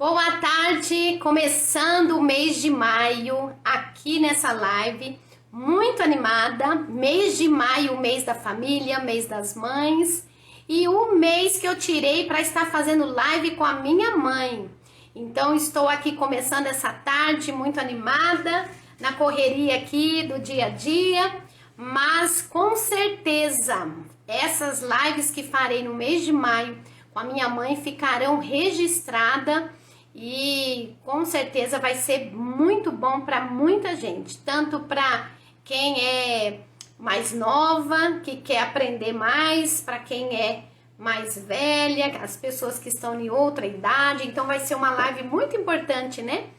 Boa tarde, começando o mês de maio aqui nessa live, muito animada. Mês de maio, o mês da família, mês das mães e o mês que eu tirei para estar fazendo live com a minha mãe. Então, estou aqui começando essa tarde muito animada, na correria aqui do dia a dia, mas com certeza essas lives que farei no mês de maio com a minha mãe ficarão registradas e com certeza vai ser muito bom para muita gente, tanto para quem é mais nova, que quer aprender mais, para quem é mais velha, as pessoas que estão em outra idade. Então vai ser uma live muito importante, né?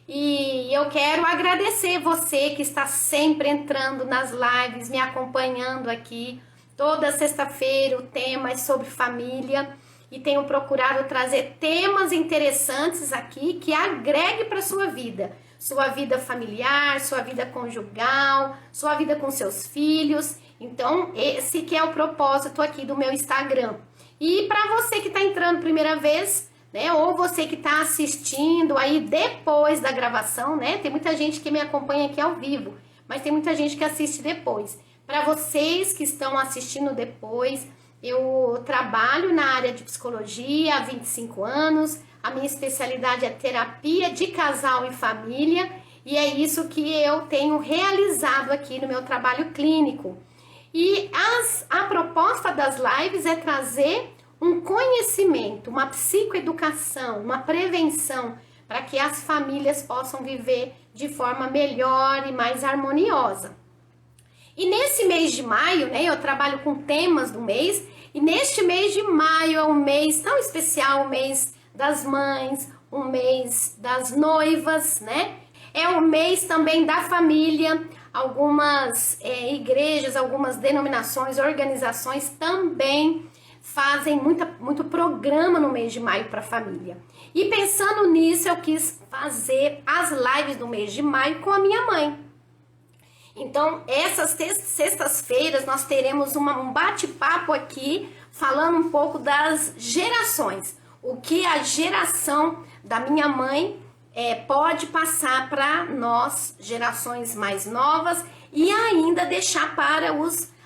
E eu quero agradecer você que está sempre entrando nas lives, me acompanhando aqui. Toda sexta-feira o tema é sobre família e tenho procurado trazer temas interessantes aqui que agregue para sua vida familiar, sua vida conjugal, sua vida com seus filhos. Então, esse que é o propósito aqui do meu Instagram. E para você que está entrando primeira vez, né, ou você que está assistindo aí depois da gravação, né? Tem muita gente que me acompanha aqui ao vivo, mas tem muita gente que assiste depois. Para vocês que estão assistindo depois, eu trabalho na área de psicologia há 25 anos, a minha especialidade é terapia de casal e família, e é isso que eu tenho realizado aqui no meu trabalho clínico. E a proposta das lives é trazer um conhecimento, uma psicoeducação, uma prevenção, para que as famílias possam viver de forma melhor e mais harmoniosa. E nesse mês de maio, né, eu trabalho com temas do mês, e neste mês de maio é um mês tão especial, o mês das mães, o mês das noivas, né? É o mês também da família. Algumas igrejas, algumas denominações, organizações também fazem muito programa no mês de maio para a família. E pensando nisso, eu quis fazer as lives do mês de maio com a minha mãe. Então, essas sextas-feiras nós teremos um bate-papo aqui, falando um pouco das gerações. O que a geração da minha mãe pode passar para nós, gerações mais novas, e ainda deixar para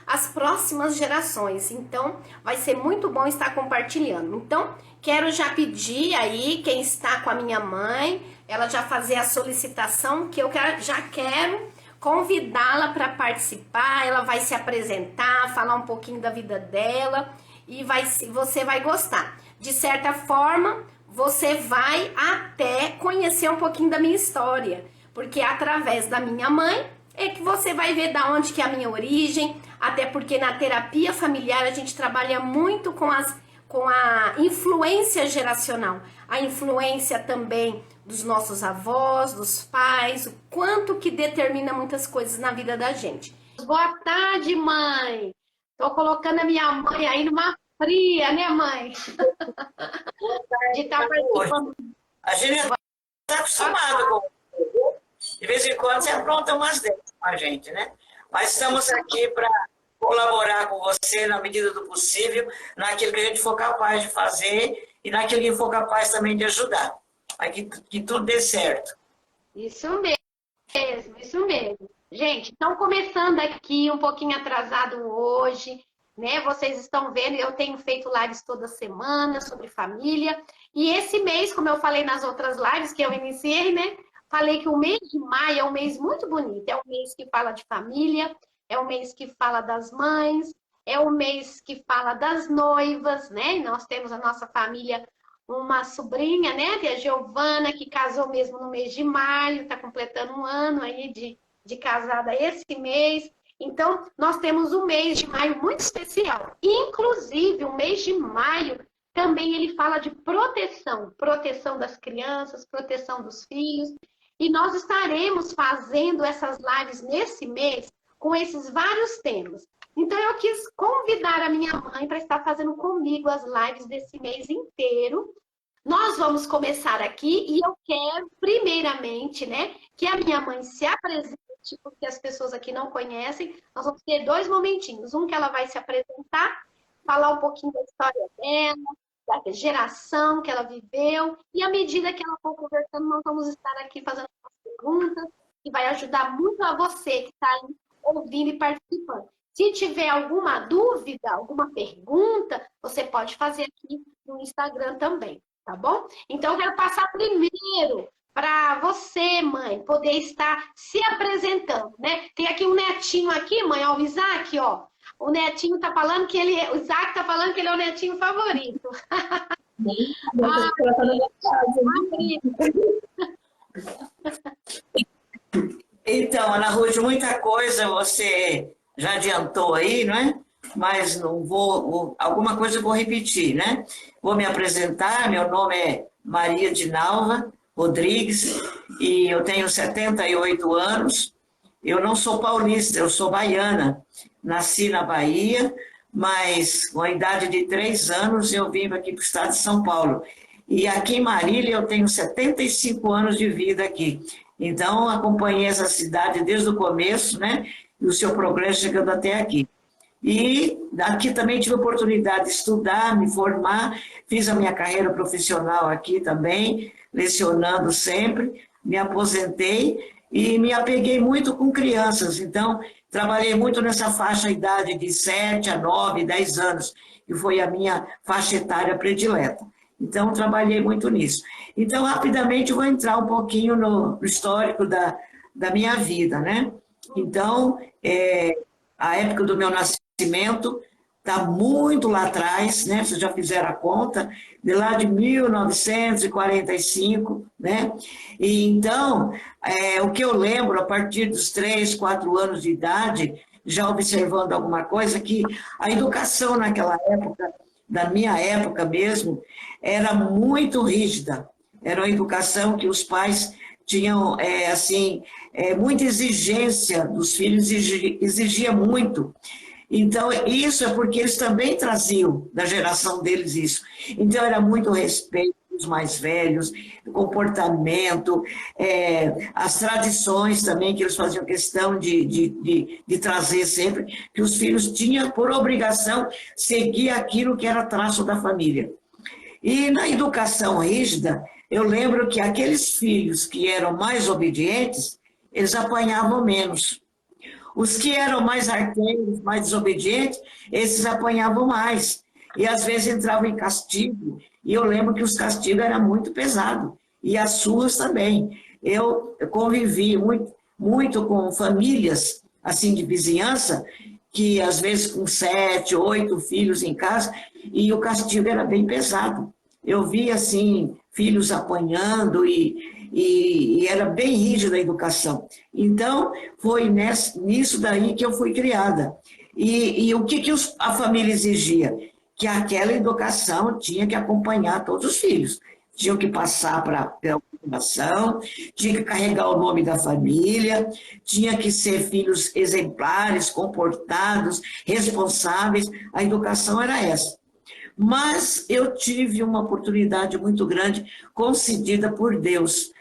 as próximas gerações. Então, vai ser muito bom estar compartilhando. Então, quero já pedir aí, quem está com a minha mãe, ela já fazer a solicitação, que eu já quero convidá-la para participar. Ela vai se apresentar, falar um pouquinho da vida dela e você vai gostar. De certa forma, você vai até conhecer um pouquinho da minha história, porque através da minha mãe é que você vai ver da onde que é a minha origem, até porque na terapia familiar a gente trabalha muito com a influência geracional, a influência também dos nossos avós, dos pais, o quanto que determina muitas coisas na vida da gente. Boa tarde, mãe! Tô colocando a minha mãe aí numa fria, né, mãe? De estar participando. A gente está acostumado com. De vez em quando você apronta umas dessas com a gente, né? Mas estamos aqui para colaborar com você na medida do possível, naquilo que a gente for capaz de fazer e naquilo que for capaz também de ajudar, para que tudo dê certo. Isso mesmo, isso mesmo. Gente, estão começando aqui um pouquinho atrasado hoje, né? Vocês estão vendo, eu tenho feito lives toda semana sobre família. E esse mês, como eu falei nas outras lives que eu iniciei, né? Falei que o mês de maio é um mês muito bonito. É um mês que fala de família, é um mês que fala das mães, é um mês que fala das noivas, né? E nós temos a nossa família, uma sobrinha, né? Que é a Giovana, que casou mesmo no mês de maio, está completando um ano aí de casada esse mês. Então, nós temos um mês de maio muito especial. Inclusive, o mês de maio também ele fala de proteção, proteção das crianças, proteção dos filhos. E nós estaremos fazendo essas lives nesse mês com esses vários temas. Então, eu quis convidar a minha mãe para estar fazendo comigo as lives desse mês inteiro. Nós vamos começar aqui e eu quero, primeiramente, né, que a minha mãe se apresente, porque as pessoas aqui não conhecem. Nós vamos ter dois momentinhos. Um que ela vai se apresentar, falar um pouquinho da história dela, da geração que ela viveu, e à medida que ela for conversando, nós vamos estar aqui fazendo perguntas, que vai ajudar muito a você que está aí ouvindo e participando. Se tiver alguma dúvida, alguma pergunta, você pode fazer aqui no Instagram também, tá bom? Então, eu quero passar primeiro para você, mãe, poder estar se apresentando, né? Tem aqui um netinho aqui, mãe, ó, o Isaac, ó. O netinho tá falando que ele, o Isaac tá falando que ele é o netinho favorito. Então, Ana Ruth, muita coisa você já adiantou aí, não é? Mas não alguma coisa eu vou repetir, né? Vou me apresentar, meu nome é Maria Dinalva Rodrigues e eu tenho 78 anos. Eu não sou paulista, eu sou baiana. Nasci na Bahia, mas com a idade de 3 anos eu vim aqui para o estado de São Paulo. E aqui em Marília eu tenho 75 anos de vida aqui. Então, acompanhei essa cidade desde o começo, né? E o seu progresso chegando até aqui. E aqui também tive a oportunidade de estudar, me formar, fiz a minha carreira profissional aqui também, lecionando sempre, me aposentei e me apeguei muito com crianças. Então, trabalhei muito nessa faixa de idade de 7 a 9, 10 anos, que foi a minha faixa etária predileta. Então, trabalhei muito nisso. Então, rapidamente, vou entrar um pouquinho no histórico da minha vida, né? Então, a época do meu nascimento está muito lá atrás, né? Vocês já fizeram a conta, de lá de 1945, né? E então, o que eu lembro, a partir dos 3, 4 anos de idade, já observando alguma coisa, que a educação naquela época, da minha época mesmo, era muito rígida. Era uma educação que os pais tinham, muita exigência dos filhos, exigia muito. Então, isso é porque eles também traziam da geração deles isso. Então, era muito respeito dos mais velhos, comportamento, as tradições também, que eles faziam questão de trazer sempre, que os filhos tinham por obrigação seguir aquilo que era traço da família. E na educação rígida, eu lembro que aqueles filhos que eram mais obedientes, eles apanhavam menos. Os que eram mais arteiros, mais desobedientes, esses apanhavam mais. E às vezes entravam em castigo. E eu lembro que os castigos eram muito pesados. E as suas também. Eu convivi muito com famílias assim de vizinhança, que às vezes com 7, 8 filhos em casa, e o castigo era bem pesado. Eu vi assim, filhos apanhando e era bem rígida a educação. Então, foi nisso daí que eu fui criada. E o que a família exigia? Que aquela educação tinha que acompanhar todos os filhos. Tinham que passar pela educação, tinha que carregar o nome da família, tinha que ser filhos exemplares, comportados, responsáveis. A educação era essa. Mas eu tive uma oportunidade muito grande concedida por Deus,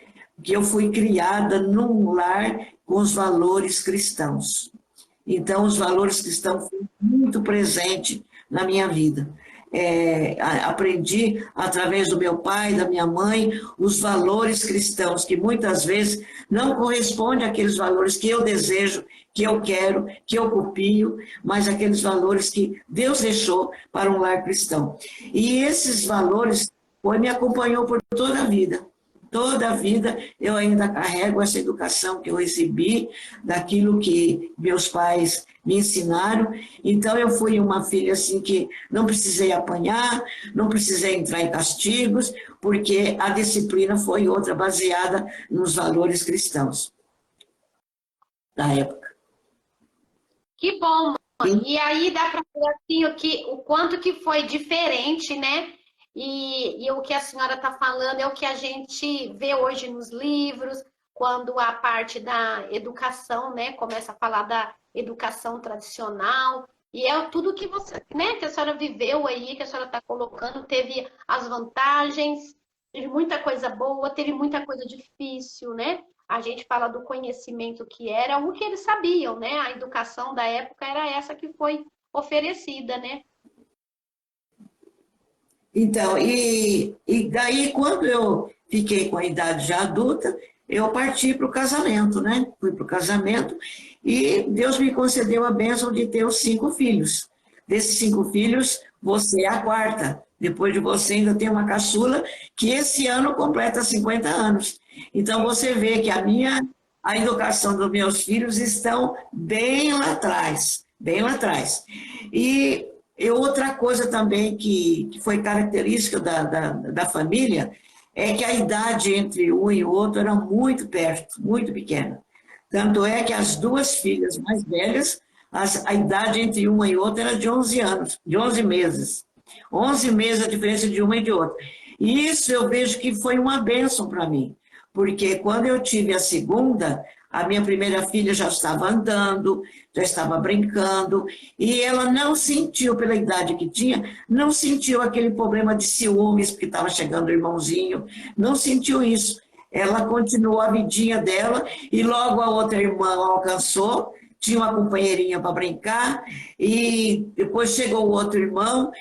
que eu fui criada num lar com os valores cristãos. Então, os valores cristãos foram muito presentes na minha vida. Aprendi, através do meu pai, da minha mãe, os valores cristãos, que muitas vezes não correspondem àqueles valores que eu desejo, que eu quero, que eu copio, mas aqueles valores que Deus deixou para um lar cristão. E esses valores me acompanhou por toda a vida. Toda a vida eu ainda carrego essa educação que eu recebi, daquilo que meus pais me ensinaram. Então eu fui uma filha assim que não precisei apanhar, não precisei entrar em castigos, porque a disciplina foi outra, baseada nos valores cristãos da época. Que bom, mãe. E aí dá para ver assim, o quanto que foi diferente, né? E o que a senhora está falando é o que a gente vê hoje nos livros, quando a parte da educação, né, começa a falar da educação tradicional, e é tudo que você, né, que a senhora viveu aí, que a senhora está colocando, teve as vantagens, teve muita coisa boa, teve muita coisa difícil, né? A gente fala do conhecimento que era o que eles sabiam, né? A educação da época era essa que foi oferecida, né? Então, e daí, quando eu fiquei com a idade já adulta, eu parti para o casamento, né? Fui para o casamento e Deus me concedeu a bênção de ter os 5 filhos. Desses 5 filhos, você é a quarta. Depois de você ainda tem uma caçula que esse ano completa 50 anos. Então, você vê que a educação dos meus filhos estão bem lá atrás, bem lá atrás. E outra coisa também que foi característica da família é que a idade entre um e o outro era muito perto, muito pequena. Tanto é que as 2 filhas mais velhas, a idade entre uma e outra era de 11 anos, de 11 meses. 11 meses a diferença de uma e de outra. E isso eu vejo que foi uma bênção para mim, porque quando eu tive a segunda, a minha primeira filha já estava andando, já estava brincando, e ela não sentiu, pela idade que tinha, não sentiu aquele problema de ciúmes, porque estava chegando o irmãozinho, não sentiu isso. Ela continuou a vidinha dela, e logo a outra irmã alcançou, tinha uma companheirinha para brincar, e depois chegou o outro irmão,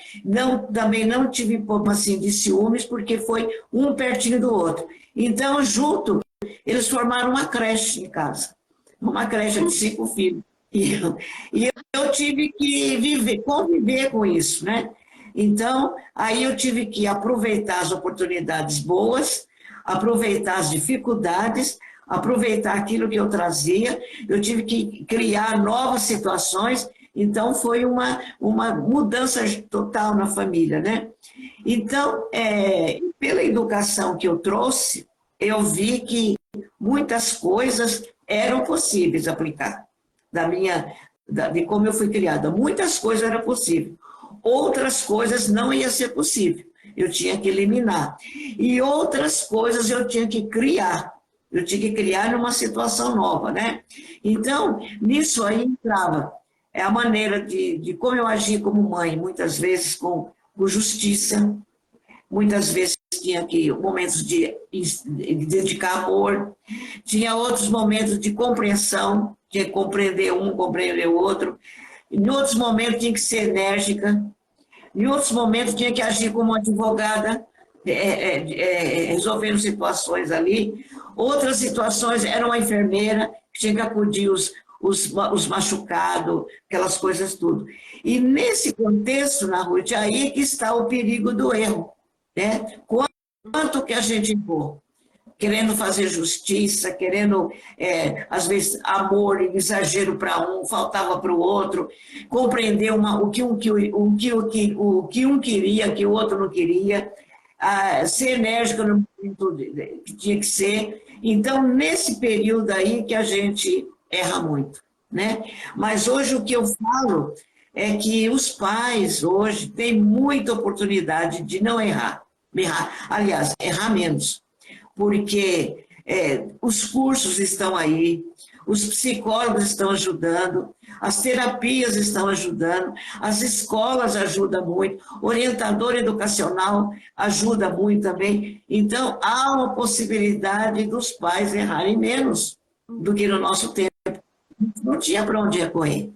também não tive problema assim, de ciúmes, porque foi um pertinho do outro. Então, junto, eles formaram uma creche em casa, uma creche de 5 filhos. E eu tive que conviver com isso, né? Então, aí eu tive que aproveitar as oportunidades boas, aproveitar as dificuldades, aproveitar aquilo que eu trazia, eu tive que criar novas situações, então foi uma mudança total na família, né? Então, pela educação que eu trouxe, eu vi que muitas coisas eram possíveis aplicar, de como eu fui criada. Muitas coisas eram possíveis, outras coisas não ia ser possível, eu tinha que eliminar. E outras coisas eu tinha que criar, numa situação nova, né? Então, nisso aí entrava a maneira de como eu agi como mãe, muitas vezes com justiça, muitas vezes tinha momentos de dedicar amor, tinha outros momentos de compreensão, tinha que compreender um, compreender o outro, em outros momentos tinha que ser enérgica, em outros momentos tinha que agir como advogada, resolvendo situações ali. Outras situações era uma enfermeira que tinha que acudir os machucados, aquelas coisas tudo. E nesse contexto, na Ruth, aí que está o perigo do erro, né? Quanto que a gente errou? Querendo fazer justiça, querendo, às vezes, amor, exagero para um, faltava para o outro, compreender o que um queria, que o outro não queria, ser enérgico no momento que tinha que ser. Então, nesse período aí que a gente erra muito, né? Mas hoje o que eu falo é que os pais hoje têm muita oportunidade de não errar. Aliás, errar menos, porque os cursos estão aí, os psicólogos estão ajudando, as terapias estão ajudando, as escolas ajudam muito, orientador educacional ajuda muito também. Então, há uma possibilidade dos pais errarem menos do que no nosso tempo. Não tinha para onde recorrer.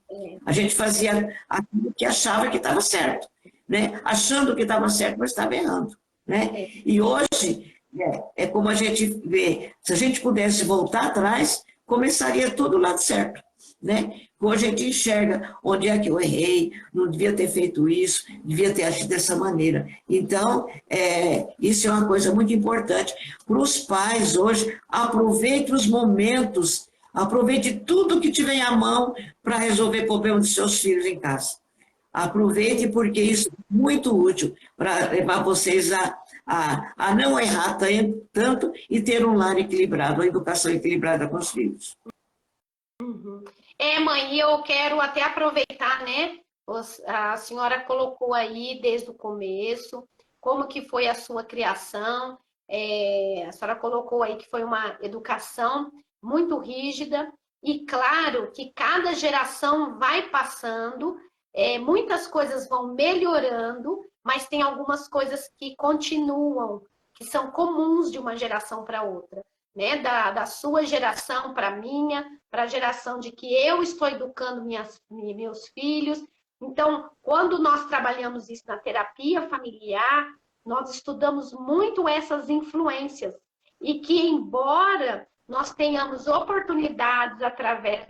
A gente fazia aquilo que achava que estava certo, né? Achando que estava certo, mas estava errando, né? E hoje, é como a gente vê, se a gente pudesse voltar atrás, começaria tudo lá certo, né? Hoje a gente enxerga onde é que eu errei, não devia ter feito isso, devia ter agido dessa maneira. Então, isso é uma coisa muito importante para os pais hoje. Aproveite os momentos, aproveite tudo que tiver à mão para resolver problemas dos seus filhos em casa. Aproveite, porque isso é muito útil para levar vocês a não errar tanto e ter um lar equilibrado, uma educação equilibrada com os filhos. Mãe, eu quero até aproveitar, né? A senhora colocou aí desde o começo como que foi a sua criação. A senhora colocou aí que foi uma educação muito rígida e claro que cada geração vai passando, muitas coisas vão melhorando, mas tem algumas coisas que continuam, que são comuns de uma geração para outra, né? Da sua geração para a minha, para a geração de que eu estou educando meus filhos. Então, quando nós trabalhamos isso na terapia familiar, nós estudamos muito essas influências e que, embora nós tenhamos oportunidades através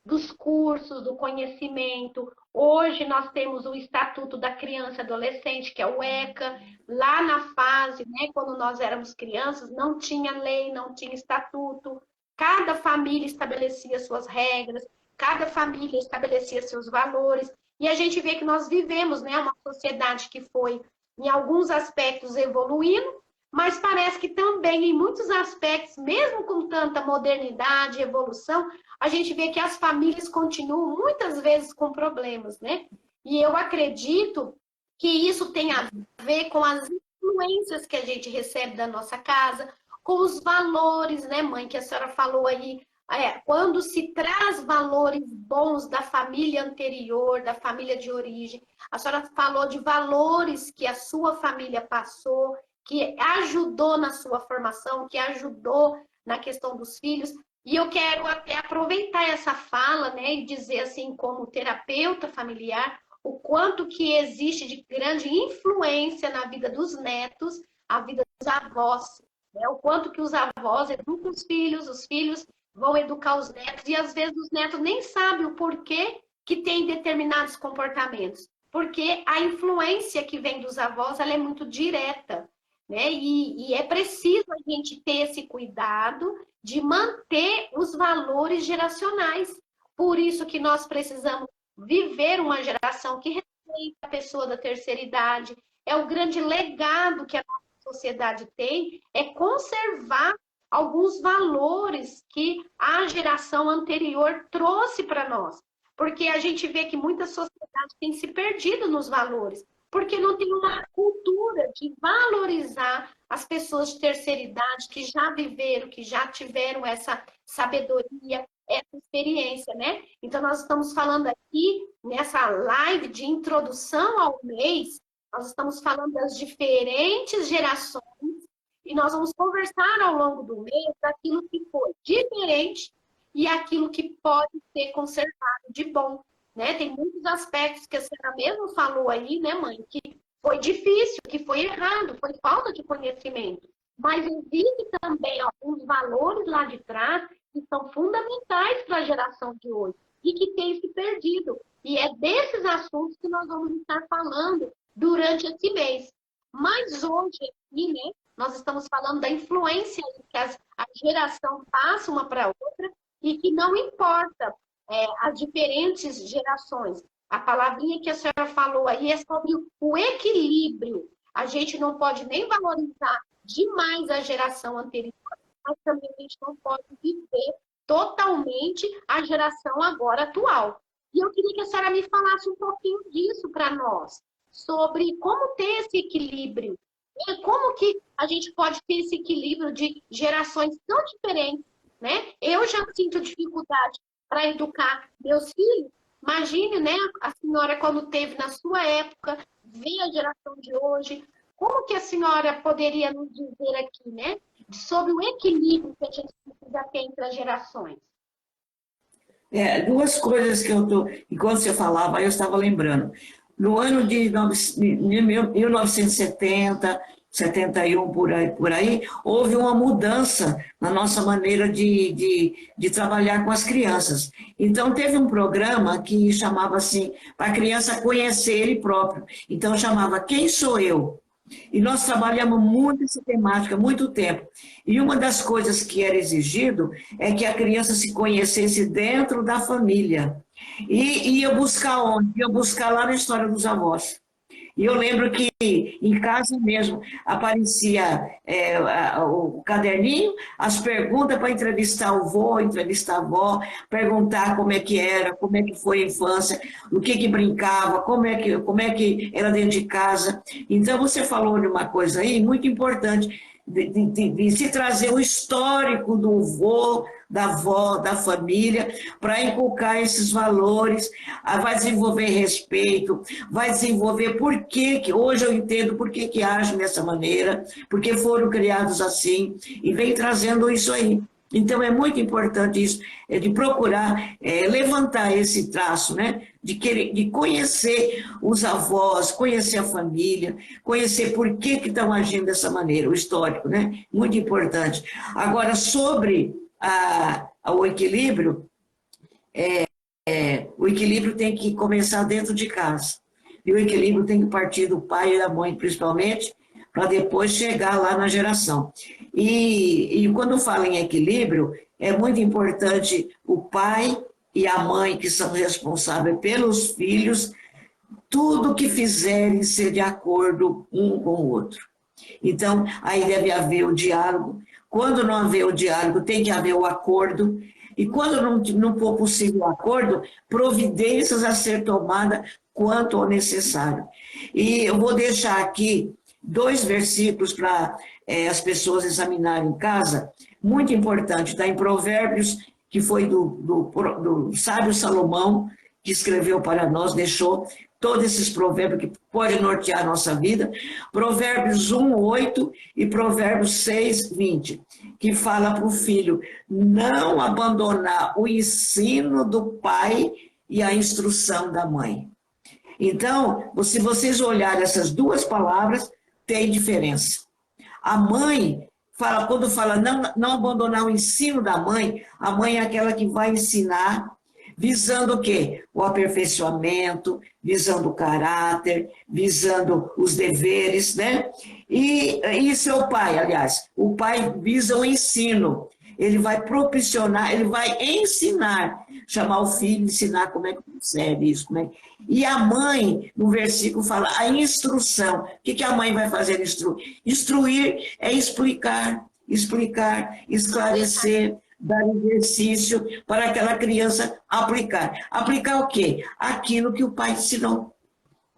dos cursos, do conhecimento, hoje nós temos o Estatuto da Criança e Adolescente, que é o ECA, lá na fase, né, quando nós éramos crianças, não tinha lei, não tinha estatuto, cada família estabelecia suas regras, cada família estabelecia seus valores, e a gente vê que nós vivemos, né, uma sociedade que foi, em alguns aspectos, evoluindo, mas parece que também, em muitos aspectos, mesmo com tanta modernidade e evolução, a gente vê que as famílias continuam, muitas vezes, com problemas, né? E eu acredito que isso tem a ver com as influências que a gente recebe da nossa casa, com os valores, né, mãe, que a senhora falou aí, quando se traz valores bons da família anterior, da família de origem, a senhora falou de valores que a sua família passou, que ajudou na sua formação, que ajudou na questão dos filhos. E eu quero até aproveitar essa fala, né, e dizer assim, como terapeuta familiar, o quanto que existe de grande influência na vida dos netos, a vida dos avós, né? O quanto que os avós educam os filhos vão educar os netos, e às vezes os netos nem sabem o porquê que tem determinados comportamentos, porque a influência que vem dos avós, ela é muito direta, né? E é preciso a gente ter esse cuidado de manter os valores geracionais. Por isso que nós precisamos viver uma geração que respeita a pessoa da terceira idade. É o grande legado que a nossa sociedade tem, é conservar alguns valores que a geração anterior trouxe para nós. Porque a gente vê que muita sociedade tem se perdido nos valores, porque não tem uma cultura de valorizar as pessoas de terceira idade que já viveram, que já tiveram essa sabedoria, essa experiência, né? Então, nós estamos falando aqui, nessa live de introdução ao mês, nós estamos falando das diferentes gerações e nós vamos conversar ao longo do mês daquilo que foi diferente e aquilo que pode ser conservado de bom, né? Tem muitos aspectos que a senhora mesmo falou aí, né, mãe, que foi difícil, que foi errado, foi falta de conhecimento. Mas existem também alguns valores lá de trás que são fundamentais para a geração de hoje e que tem se perdido. E é desses assuntos que nós vamos estar falando durante esse mês. Mas hoje aqui, né, nós estamos falando da influência que a geração passa uma para outra e que não importa as diferentes gerações. A palavrinha que a senhora falou aí é sobre o equilíbrio. A gente não pode nem valorizar demais a geração anterior, mas também a gente não pode viver totalmente a geração agora atual. E eu queria que a senhora me falasse um pouquinho disso para nós, sobre como ter esse equilíbrio. Como que a gente pode ter esse equilíbrio de gerações tão diferentes, né? Eu já sinto dificuldade para educar meus filhos. Imagine, né, a senhora quando teve na sua época, ver a geração de hoje. Como que a senhora poderia nos dizer aqui, né, sobre o equilíbrio que a gente precisa ter entre as gerações? Duas coisas que enquanto você falava, eu estava lembrando. No ano de 1970, 71, por aí, houve uma mudança na nossa maneira de trabalhar com as crianças. Então, teve um programa que chamava assim, para a criança conhecer ele próprio. Então, chamava Quem Sou Eu? E nós trabalhamos muito essa temática, muito tempo. E uma das coisas que era exigido é que a criança se conhecesse dentro da família. E ia buscar onde? Ia buscar lá na história dos avós. E eu lembro que em casa mesmo aparecia o caderninho, as perguntas para entrevistar o vô, entrevistar a avó, perguntar como é que era, como é que foi a infância, o que brincava, como é que era dentro de casa. Então você falou de uma coisa aí muito importante, de se trazer o histórico do vô, da avó, da família, para inculcar esses valores, vai desenvolver respeito, vai desenvolver por que hoje eu entendo por que agem dessa maneira, porque foram criados assim, e vem trazendo isso aí. Então é muito importante isso, de procurar levantar esse traço, né, de conhecer os avós, conhecer a família, conhecer por que estão agindo dessa maneira, o histórico, né? Muito importante. Agora, sobre o equilíbrio, o equilíbrio tem que começar dentro de casa. E o equilíbrio tem que partir do pai e da mãe, principalmente, para depois chegar lá na geração. E quando fala em equilíbrio, é muito importante o pai e a mãe, que são responsáveis pelos filhos, tudo que fizerem ser de acordo um com o outro. Então, aí deve haver o diálogo. Quando não haver o diálogo, tem que haver o acordo. E quando não for possível o acordo, providências a ser tomadas quanto ao necessário. E eu vou deixar aqui 2 versículos para as pessoas examinarem em casa, muito importante, está em Provérbios, que foi do sábio Salomão, que escreveu para nós, deixou todos esses provérbios que podem nortear a nossa vida, Provérbios 1:8 e Provérbios 6:20, que fala para o filho não abandonar o ensino do pai e a instrução da mãe. Então, se vocês olharem essas 2 palavras, tem diferença. A mãe, quando fala não abandonar o ensino da mãe, a mãe é aquela que vai ensinar, visando o quê? O aperfeiçoamento, visando o caráter, visando os deveres, né? E seu pai, aliás, o pai visa o ensino. Ele vai propiciar, ele vai ensinar, chamar o filho, ensinar como é que procede isso. Né? E a mãe, no versículo, fala a instrução. O que a mãe vai fazer? Instruir é explicar, esclarecer, dar exercício para aquela criança aplicar. Aplicar o quê? Aquilo que o pai ensinou.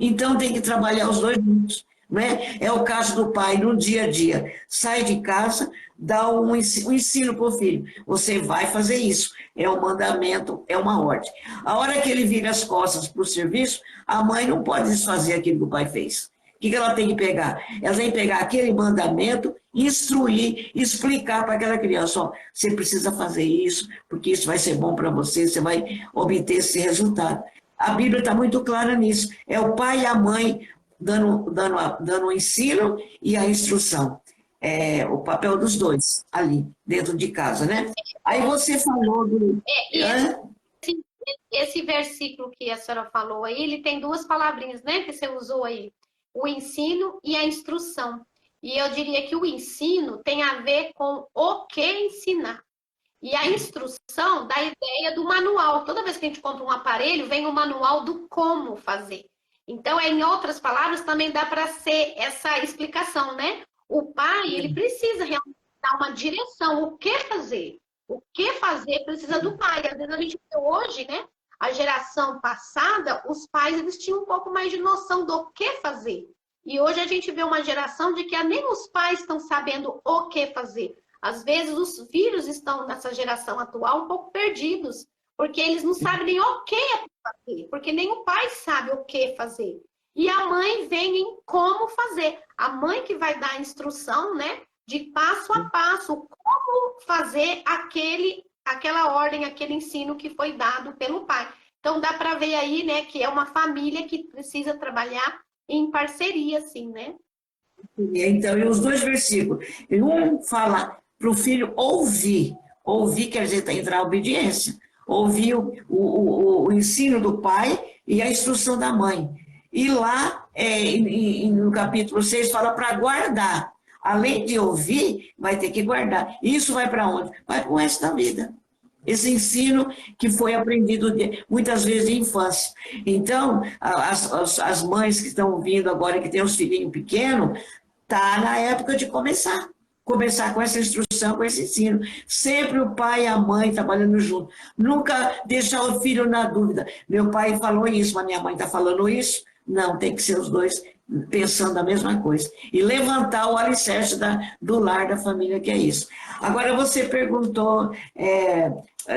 Então tem que trabalhar os 2 juntos. Né? É o caso do pai no dia a dia. Sai de casa, dá um ensino para o filho. Você vai fazer isso. É um mandamento, é uma ordem. A hora que ele vira as costas para o serviço, a mãe não pode desfazer aquilo que o pai fez. O que ela tem que pegar? Ela tem que pegar aquele mandamento, instruir, explicar para aquela criança, ó, você precisa fazer isso, porque isso vai ser bom para você, você vai obter esse resultado. A Bíblia está muito clara nisso. É o pai e a mãe dando o ensino e a instrução. É o papel dos 2 ali, dentro de casa, né? Aí você falou do... Esse versículo que a senhora falou aí, ele tem 2 palavrinhas, né, que você usou aí. O ensino e a instrução. E eu diria que o ensino tem a ver com o que ensinar. E a instrução dá a ideia do manual. Toda vez que a gente compra um aparelho, vem o manual do como fazer. Então, em outras palavras, também dá para ser essa explicação, né? O pai, ele precisa realmente dar uma direção, o que fazer. O que fazer precisa do pai. Às vezes a gente vê hoje, né? A geração passada, os pais, eles tinham um pouco mais de noção do que fazer. E hoje a gente vê uma geração de que nem os pais estão sabendo o que fazer. Às vezes os filhos estão, nessa geração atual, um pouco perdidos, porque eles não sabem nem o que fazer, porque nem o pai sabe o que fazer. E a mãe vem em como fazer. A mãe que vai dar a instrução, né, de passo a passo, como fazer aquela ordem, aquele ensino que foi dado pelo pai. Então dá para ver aí, né, que é uma família que precisa trabalhar em parceria, assim, né? Então, e os 2 versículos. Um fala para o filho ouvir. Ouvir quer dizer entrar em obediência. Ouvir o ensino do pai e a instrução da mãe. E lá, no capítulo 6, fala para guardar. Além de ouvir, vai ter que guardar. Isso vai para onde? Vai para o resto da vida. Esse ensino que foi aprendido muitas vezes em infância. Então, as mães que estão ouvindo agora, que têm os filhinhos pequenos, está na época de começar com essa instrução, com esse ensino. Sempre o pai e a mãe trabalhando junto. Nunca deixar o filho na dúvida. Meu pai falou isso, mas minha mãe está falando isso. Não, tem que ser os 2 pensando a mesma coisa. E levantar o alicerce do lar, da família, que é isso. Agora, você perguntou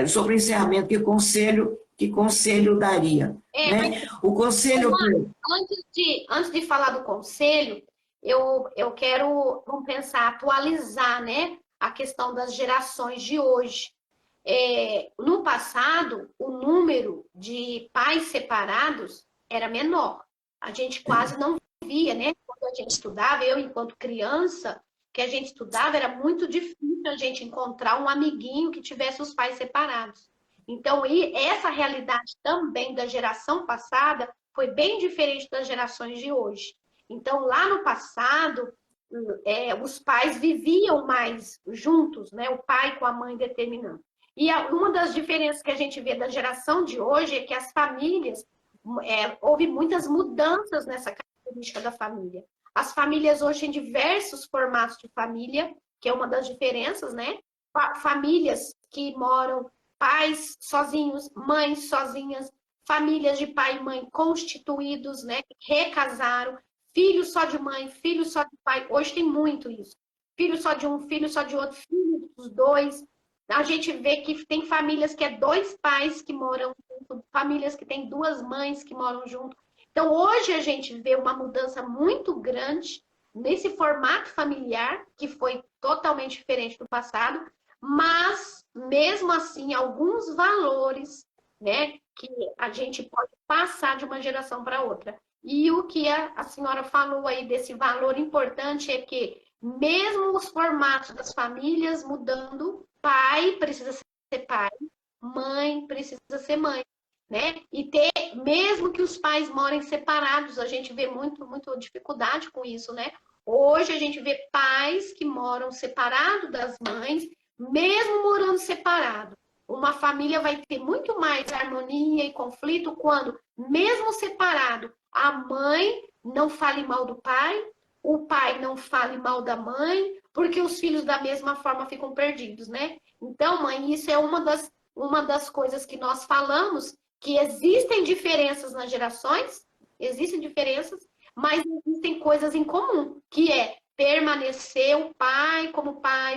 sobre o encerramento, que conselho daria. Né? O conselho... Antes de falar do conselho, eu quero, vamos pensar, atualizar, né, a questão das gerações de hoje. No passado, o número de pais separados era menor. A gente quase não via, né? Quando a gente estudava, eu enquanto criança, que a gente estudava, era muito difícil a gente encontrar um amiguinho que tivesse os pais separados. Então, essa realidade também da geração passada foi bem diferente das gerações de hoje. Então, lá no passado, os pais viviam mais juntos, né? O pai com a mãe determinando. E uma das diferenças que a gente vê da geração de hoje é que as famílias, houve muitas mudanças nessa característica da família. As famílias hoje têm diversos formatos de família, que é uma das diferenças, né? Famílias que moram pais sozinhos, mães sozinhas, famílias de pai e mãe constituídos, né? Recasaram, filho só de mãe, filho só de pai. Hoje tem muito isso. Filho só de um, filho só de outro, filho dos dois. A gente vê que tem famílias que é dois pais que moram junto, famílias que tem duas mães que moram junto. Então, hoje a gente vê uma mudança muito grande nesse formato familiar, que foi totalmente diferente do passado, mas, mesmo assim, alguns valores, né, que a gente pode passar de uma geração para outra. E o que a senhora falou aí desse valor importante é que, mesmo os formatos das famílias mudando, pai precisa ser pai, mãe precisa ser mãe, né? E ter, mesmo que os pais morem separados, a gente vê muito dificuldade com isso, né? Hoje a gente vê pais que moram separados das mães, mesmo morando separado. Uma família vai ter muito mais harmonia e conflito quando, mesmo separado, a mãe não fale mal do pai, o pai não fale mal da mãe, porque os filhos da mesma forma ficam perdidos, né? Então, mãe, isso é uma das coisas que nós falamos, que existem diferenças nas gerações, existem diferenças, mas existem coisas em comum, que é permanecer o pai,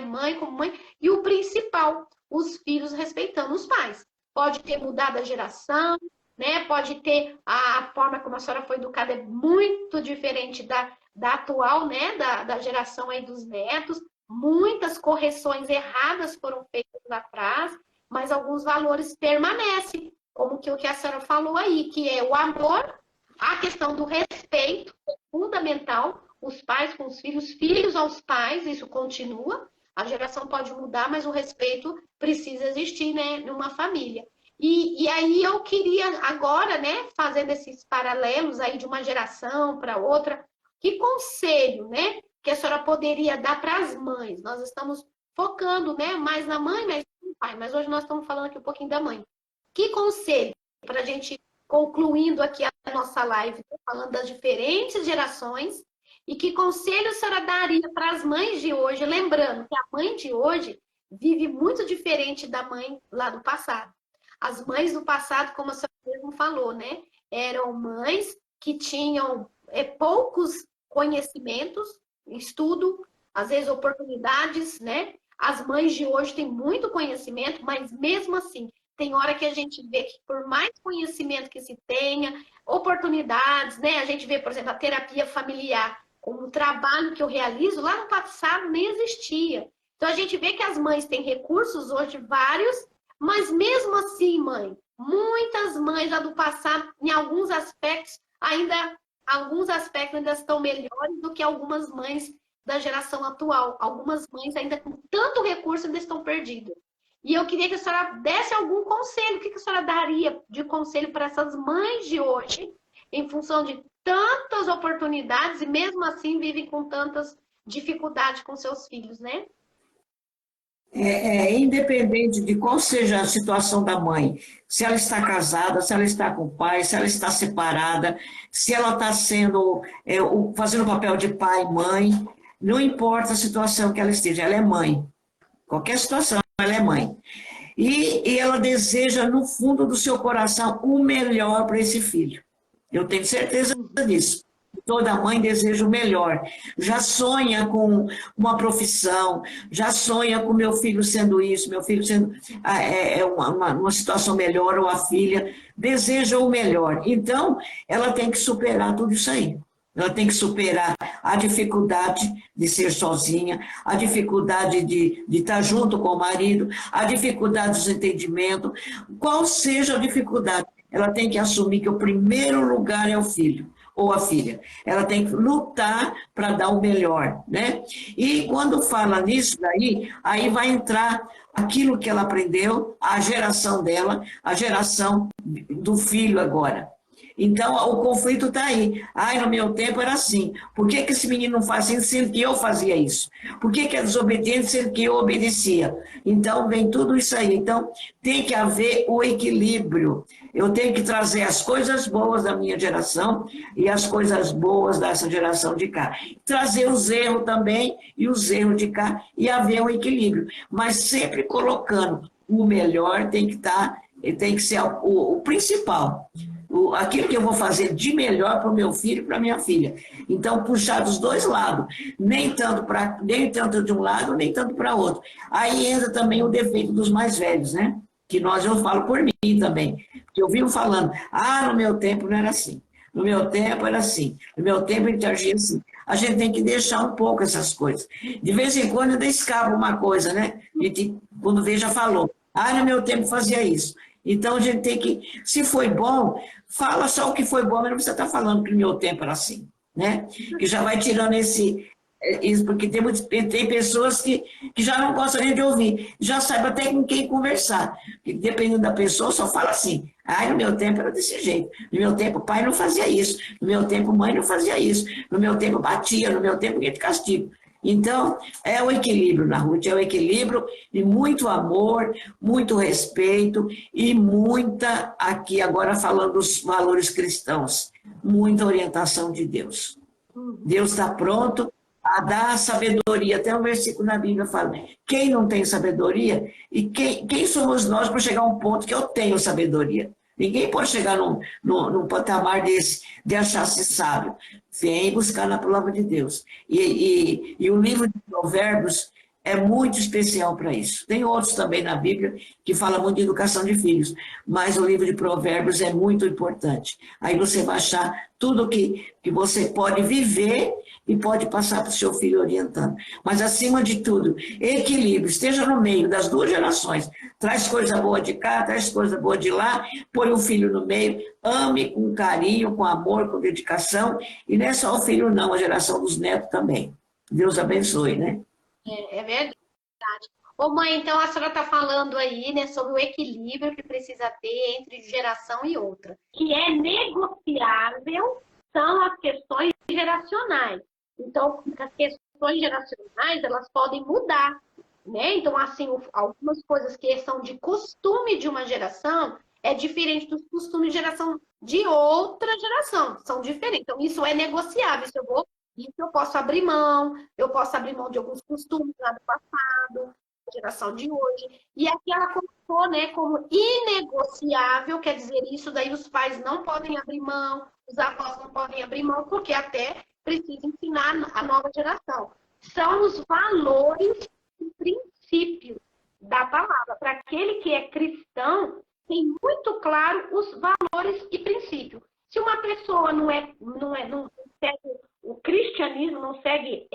mãe como mãe, e o principal, os filhos respeitando os pais. Pode ter mudado a geração, né? Pode ter a forma como a senhora foi educada é muito diferente da atual, né? Da geração aí dos netos. Muitas correções erradas foram feitas lá atrás, mas alguns valores permanecem, como que o que a senhora falou aí, que é o amor, a questão do respeito, é fundamental, os pais com os filhos aos pais, isso continua, a geração pode mudar, mas o respeito precisa existir, né, numa família. E aí eu queria agora, né, fazendo esses paralelos aí de uma geração para outra, que conselho, né, que a senhora poderia dar para as mães? Nós estamos focando, né, mais na mãe, mais no pai, mas hoje nós estamos falando aqui um pouquinho da mãe. Que conselho para a gente, concluindo aqui a nossa live, falando das diferentes gerações, e que conselho a senhora daria para as mães de hoje, lembrando que a mãe de hoje vive muito diferente da mãe lá do passado. As mães do passado, como a senhora mesmo falou, né, eram mães que tinham poucos conhecimentos, estudo, às vezes oportunidades, né? As mães de hoje têm muito conhecimento, mas mesmo assim, tem hora que a gente vê que por mais conhecimento que se tenha, oportunidades, né? A gente vê, por exemplo, a terapia familiar, como um trabalho que eu realizo, lá no passado nem existia. Então a gente vê que as mães têm recursos hoje vários, mas mesmo assim, mãe, muitas mães lá do passado, em alguns aspectos ainda estão melhores do que algumas mães da geração atual. Algumas mães ainda com tanto recurso ainda estão perdidas. E eu queria que a senhora desse algum conselho. O que a senhora daria de conselho para essas mães de hoje, em função de tantas oportunidades e mesmo assim vivem com tantas dificuldades com seus filhos, né? Independente de qual seja a situação da mãe, se ela está casada, se ela está com o pai, se ela está separada, se ela está fazendo o papel de pai, mãe, não importa a situação que ela esteja, ela é mãe. Qualquer situação, ela é mãe. E ela deseja, no fundo do seu coração, o melhor para esse filho. Eu tenho certeza disso. Toda mãe deseja o melhor. Já sonha com uma profissão, já sonha com meu filho sendo isso, meu filho sendo uma situação melhor, ou a filha deseja o melhor. Então, ela tem que superar tudo isso aí. Ela tem que superar a dificuldade de ser sozinha, a dificuldade de estar junto com o marido, a dificuldade do entendimento. Qual seja a dificuldade, ela tem que assumir que o primeiro lugar é o filho ou a filha. Ela tem que lutar para dar o melhor, né? E quando fala nisso daí, aí vai entrar aquilo que ela aprendeu, a geração dela, a geração do filho agora. Então, o conflito está aí. Ai, no meu tempo era assim. Por que esse menino não faz assim, sendo que eu fazia isso? Por que é desobediente, sendo que eu obedecia? Então, vem tudo isso aí. Então, tem que haver o equilíbrio. Eu tenho que trazer as coisas boas da minha geração e as coisas boas dessa geração de cá. Trazer os erros também e os erros de cá e haver um equilíbrio. Mas sempre colocando o melhor tem que estar, tem que ser o principal. Aquilo que eu vou fazer de melhor para o meu filho e para a minha filha. Então, puxar dos dois lados, nem tanto de um lado, nem tanto para outro. Aí entra também o defeito dos mais velhos, né? Que eu falo por mim também. Que eu vivo falando, no meu tempo não era assim. No meu tempo era assim. No meu tempo a gente agia assim. A gente tem que deixar um pouco essas coisas. De vez em quando ainda escapa uma coisa, né? A gente, quando vê, já falou. No meu tempo fazia isso. Então a gente tem que, se foi bom, fala só o que foi bom, mas não precisa estar falando que no meu tempo era assim, né? Que já vai tirando isso, porque tem pessoas que já não gostam nem de ouvir, já sabe até com quem conversar. Dependendo da pessoa, só fala assim, no meu tempo era desse jeito, no meu tempo pai não fazia isso, no meu tempo mãe não fazia isso, no meu tempo batia, no meu tempo ia de castigo. Então, é o equilíbrio na Ruth, é o equilíbrio de muito amor, muito respeito e muita, aqui agora falando dos valores cristãos, muita orientação de Deus. Deus está pronto a dar sabedoria, até um versículo na Bíblia fala, quem não tem sabedoria, e quem somos nós para chegar a um ponto que eu tenho sabedoria? Ninguém pode chegar num patamar desse, de achar-se sábio. Vem buscar na palavra de Deus. E o livro de Provérbios é muito especial para isso. Tem outros também na Bíblia que falam muito de educação de filhos, mas o livro de Provérbios é muito importante. Aí você vai achar tudo que você pode viver e pode passar para o seu filho orientando. Mas, acima de tudo, equilíbrio, esteja no meio das duas gerações. Traz coisa boa de cá, traz coisa boa de lá, põe o filho no meio, ame com carinho, com amor, com dedicação. E não é só o filho, não, a geração dos netos também. Deus abençoe, né? É verdade. Ô mãe, então a senhora está falando aí, né, sobre o equilíbrio que precisa ter entre geração e outra. Que é negociável são as questões geracionais. Então, as questões geracionais, elas podem mudar, né? Então, assim, algumas coisas que são de costume de uma geração é diferente dos costumes de geração de outra geração. São diferentes. Então, isso é negociável. Isso eu posso abrir mão de alguns costumes lá do passado, da geração de hoje. E aqui ela colocou, né, como inegociável, quer dizer, isso daí os pais não podem abrir mão, os avós não podem abrir mão, porque até precisa ensinar a nova geração. São os valores e princípios da palavra. Para aquele que é cristão, tem muito claro os valores e princípios. Se uma pessoa não segue o cristianismo, não segue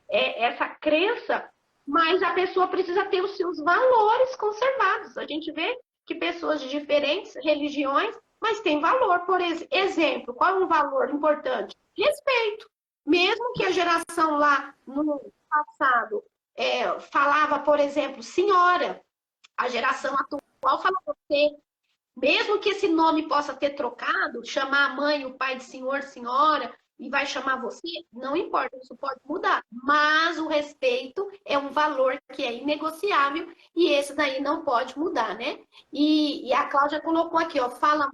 essa crença, mas a pessoa precisa ter os seus valores conservados. A gente vê que pessoas de diferentes religiões, mas têm valor. Por exemplo, qual é um valor importante? Respeito. Mesmo que a geração lá no passado falava, por exemplo, senhora, a geração atual fala você. Mesmo que esse nome possa ter trocado, chamar a mãe e o pai de senhor, senhora, e vai chamar você, não importa, isso pode mudar. Mas o respeito é um valor que é inegociável e esse daí não pode mudar, né? E a Cláudia colocou aqui, ó, falta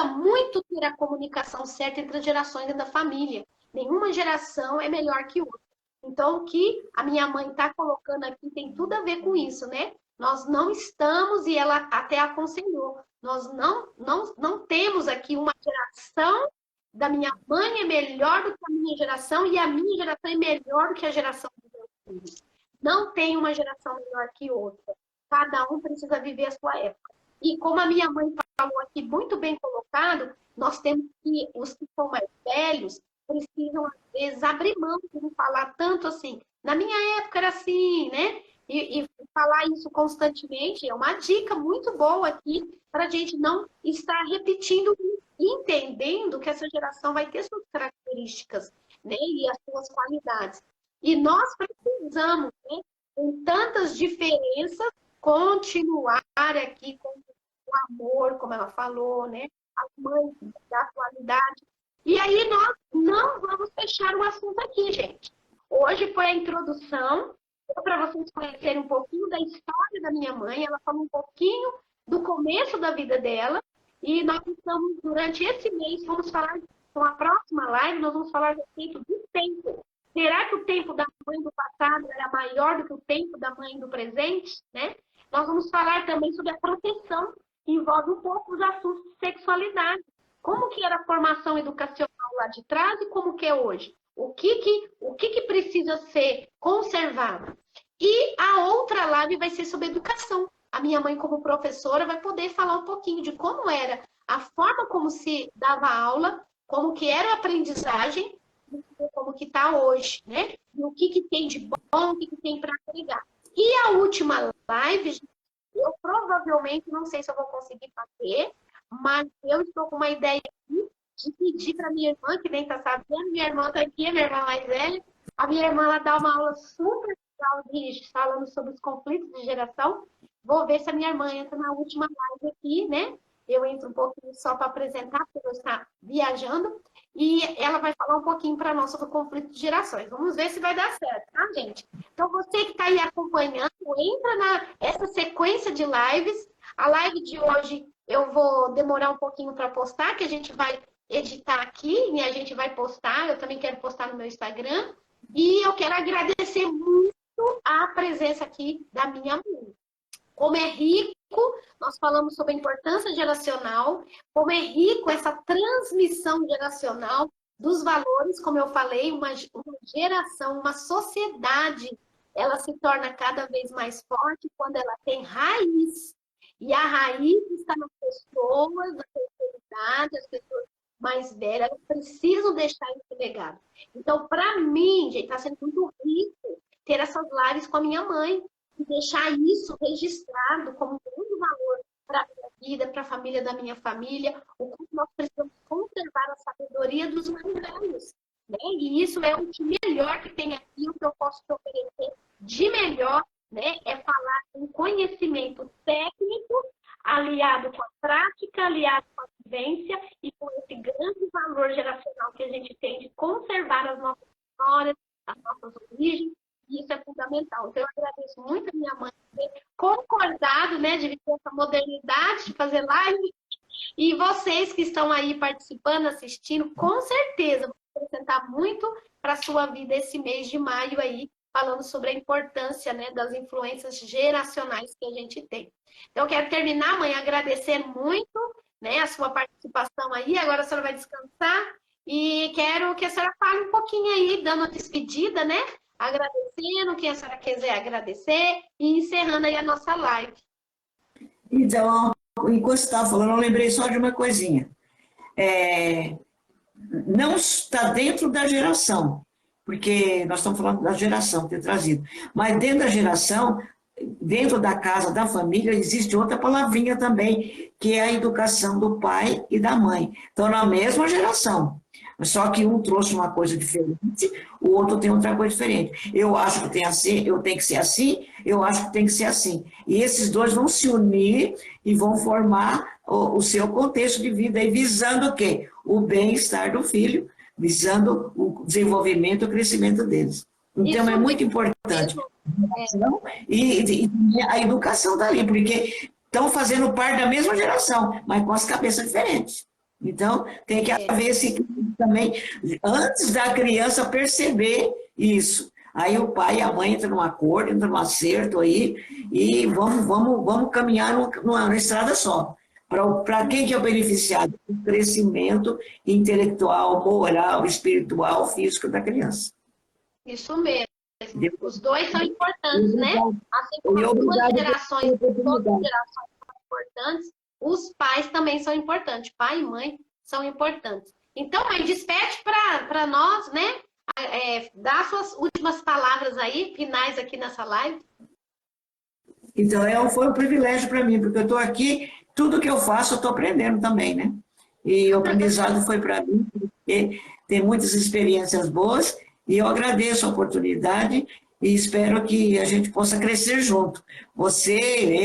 muito ter a comunicação certa entre as gerações da família. Nenhuma geração é melhor que outra. Então, o que a minha mãe está colocando aqui tem tudo a ver com isso, né? Nós não estamos, e ela até aconselhou, nós não temos aqui uma geração da minha mãe é melhor do que a minha geração e a minha geração é melhor do que a geração dos meus filhos. Não tem uma geração melhor que outra. Cada um precisa viver a sua época. E como a minha mãe falou aqui, muito bem colocado, nós temos que, os que são mais velhos, precisam, às vezes, abrir mão de não falar tanto assim. Na minha época era assim, né? E falar isso constantemente é uma dica muito boa aqui para a gente não estar repetindo e entendendo que essa geração vai ter suas características, né? E as suas qualidades. E nós precisamos, né, com tantas diferenças, continuar aqui com o amor, como ela falou, né? As mães da atualidade. E aí nós não vamos fechar o assunto aqui, gente. Hoje foi a introdução, para vocês conhecerem um pouquinho da história da minha mãe. Ela falou um pouquinho do começo da vida dela. E nós estamos, durante esse mês, vamos falar, com a próxima live, nós vamos falar a respeito do tempo. Será que o tempo da mãe do passado era maior do que o tempo da mãe do presente, né? Nós vamos falar também sobre a proteção, que envolve um pouco os assuntos de sexualidade. Como que era a formação educacional lá de trás e como que é hoje? O que precisa ser conservado? E a outra live vai ser sobre educação. A minha mãe, como professora, vai poder falar um pouquinho de como era a forma como se dava aula, como que era a aprendizagem, como que está hoje, né? E o que tem de bom, o que tem para agregar. E a última live, eu provavelmente, não sei se eu vou conseguir fazer, mas eu estou com uma ideia aqui de pedir para minha irmã, que nem está sabendo, minha irmã está aqui, minha irmã mais velha, a minha irmã ela dá uma aula super legal falando sobre os conflitos de geração. Vou ver se a minha irmã entra na última live aqui, né? Eu entro um pouquinho só para apresentar, porque eu estou viajando, e ela vai falar um pouquinho para nós sobre o conflito de gerações. Vamos ver se vai dar certo, tá, gente? Então, você que está aí acompanhando, entra nessa sequência de lives. A live de hoje eu vou demorar um pouquinho para postar, que a gente vai editar aqui e a gente vai postar. Eu também quero postar no meu Instagram. E eu quero agradecer muito a presença aqui da minha mãe. Como é rico, nós falamos sobre a importância geracional, como é rico essa transmissão geracional dos valores, como eu falei, uma geração, uma sociedade, ela se torna cada vez mais forte quando ela tem raiz. E a raiz está nas pessoas, na terceira idade, as pessoas mais velhas, elas precisam deixar esse legado. Então, para mim, gente, está sendo muito rico ter essas lives com a minha mãe, e deixar isso registrado como um grande valor para a minha vida, para a família da minha família, o quanto nós precisamos conservar a sabedoria dos mais velhos. Né? E isso é o que melhor que tem aqui, o que eu posso te oferecer de melhor, né? É falar com conhecimento técnico, aliado com a prática, aliado com a vivência e com esse grande valor geracional que a gente tem de conservar as nossas histórias, as nossas origens. Isso é fundamental. Então, eu agradeço muito a minha mãe ter concordado, né, de viver essa modernidade, de fazer live. E vocês que estão aí participando, assistindo, com certeza vão acrescentar muito para a sua vida esse mês de maio aí, falando sobre a importância, né, das influências geracionais que a gente tem. Então, eu quero terminar, mãe, agradecer muito, né, a sua participação aí. Agora a senhora vai descansar. E quero que a senhora fale um pouquinho aí, dando a despedida, né? Agradecendo, quem a senhora quiser agradecer, e encerrando aí a nossa live. Então, enquanto você estava falando, eu lembrei só de uma coisinha. Não está dentro da geração, porque nós estamos falando da geração, ter trazido, mas dentro da geração, dentro da casa, da família, existe outra palavrinha também, que é a educação do pai e da mãe. Então, na mesma geração. Só que um trouxe uma coisa diferente, o outro tem outra coisa diferente. Eu acho que tem assim, eu tenho que ser assim, eu acho que tem que ser assim. E esses dois vão se unir e vão formar o seu contexto de vida, e visando o quê? O bem-estar do filho, visando o desenvolvimento e o crescimento deles. Então, isso é muito importante. E a educação está ali, porque estão fazendo parte da mesma geração, mas com as cabeças diferentes. Então, tem que haver esse também, antes da criança perceber isso. Aí o pai e a mãe entram num acordo, entram num acerto aí, e vamos caminhar numa estrada só. Para quem que é o beneficiado? O crescimento intelectual, moral, espiritual, físico da criança. Isso mesmo. Os dois são importantes, né? Assim como as duas gerações são importantes, os pais também são importantes. Pai e mãe são importantes. Então, mãe, despede para nós, né? Dá suas últimas palavras aí, finais aqui nessa live. Então, foi um privilégio para mim, porque eu estou aqui, tudo que eu faço, eu estou aprendendo também, né? E o aprendizado foi para mim, porque tem muitas experiências boas, e eu agradeço a oportunidade e espero que a gente possa crescer junto. Você,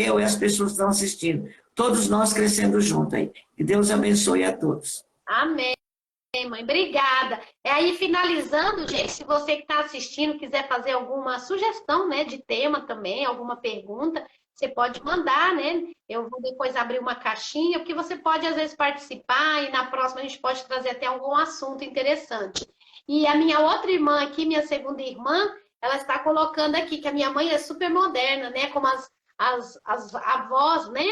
eu e as pessoas que estão assistindo. Todos nós crescendo junto aí. Que Deus abençoe a todos. Amém, mãe. Obrigada. Aí, finalizando, gente, se você que está assistindo quiser fazer alguma sugestão, né, de tema também, alguma pergunta, você pode mandar, né? Eu vou depois abrir uma caixinha, porque você pode, às vezes, participar e na próxima a gente pode trazer até algum assunto interessante. E a minha outra irmã aqui, minha segunda irmã, ela está colocando aqui que a minha mãe é super moderna, né? Como as avós, né?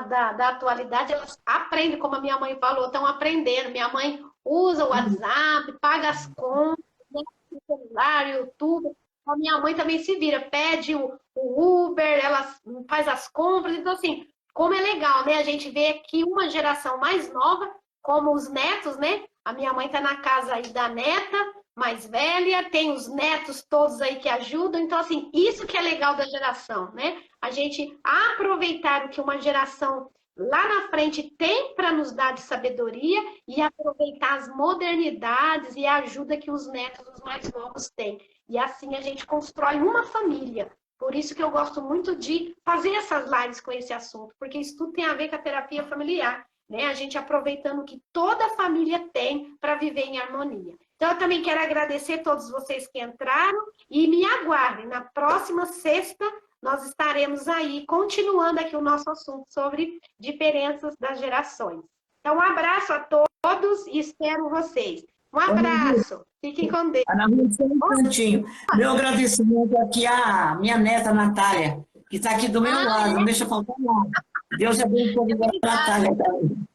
Da atualidade, elas aprendem, como a minha mãe falou, estão aprendendo. Minha mãe usa o WhatsApp, paga as contas, né, o celular, o YouTube. A minha mãe também se vira, pede o Uber, ela faz as compras. Então, assim, como é legal, né? A gente vê que uma geração mais nova, como os netos, né? A minha mãe está na casa aí da neta mais velha, tem os netos todos aí que ajudam. Então, assim, isso que é legal da geração, né? A gente aproveitar o que uma geração lá na frente tem para nos dar de sabedoria e aproveitar as modernidades e a ajuda que os netos, os mais novos, têm. E assim a gente constrói uma família. Por isso que eu gosto muito de fazer essas lives com esse assunto, porque isso tudo tem a ver com a terapia familiar, né? A gente aproveitando o que toda família tem para viver em harmonia. Então, eu também quero agradecer a todos vocês que entraram e me aguardem. Na próxima sexta, nós estaremos aí continuando aqui o nosso assunto sobre diferenças das gerações. Então, um abraço a todos e espero vocês. Um abraço. Fiquem com Deus. Ana Rússia, um instantinho. Meu agradecimento aqui à minha neta Natália, que está aqui do meu lado, não deixa faltar nada. Deus abençoe a Natália também.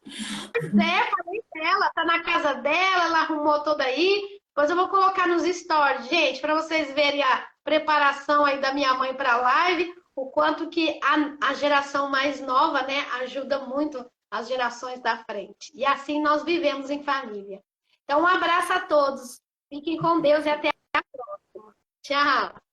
Falei dela, tá na casa dela, ela arrumou tudo aí. Depois eu vou colocar nos stories, gente, para vocês verem a preparação aí da minha mãe para a live, o quanto que a geração mais nova, né, ajuda muito as gerações da frente. E assim nós vivemos em família. Então, um abraço a todos. Fiquem com Deus e até a próxima. Tchau.